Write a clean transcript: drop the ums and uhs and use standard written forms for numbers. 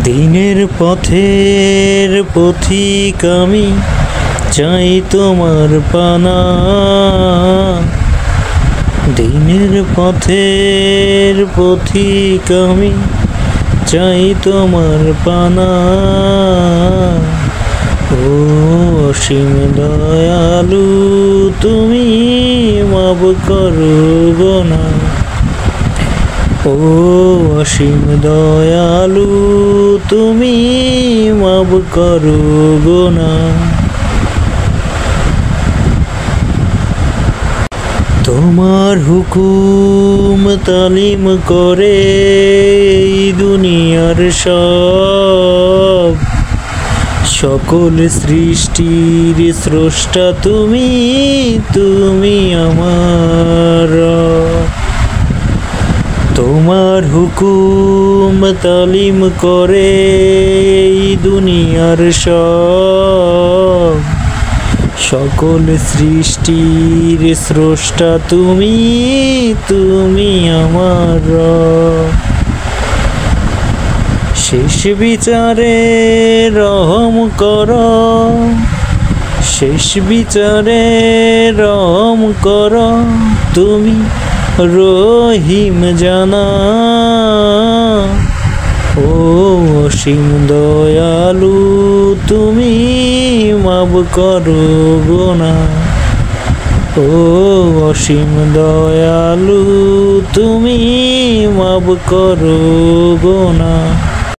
দিনের পথের পথিক আমি, চাই তোমার পানা। দিনের পথের পথিক আমি, চাই তোমার পানা। ও অসীম দয়ালু তুমি, মাফ করো গো না। ও অসীম দয়ালু তুমি, মাফ করো গো না। তোমার হুকুম তালিম করে এই দুনিয়ার সকল সৃষ্টির স্রষ্টা তুমি, তুমি আমার। তোমার হুকুম তালিম করে এই দুনিয়ার সকল সৃষ্টির স্রষ্টা তুমি, তুমি আমার। শেষ বিচারে রহম কর, শেষ বিচারে রহম কর তুমি, রহিম জানা। ও অসীম দয়ালু তুমি, মাফ করো গো না। ও অসীম দয়ালু তুমি, মাফ করো গো না।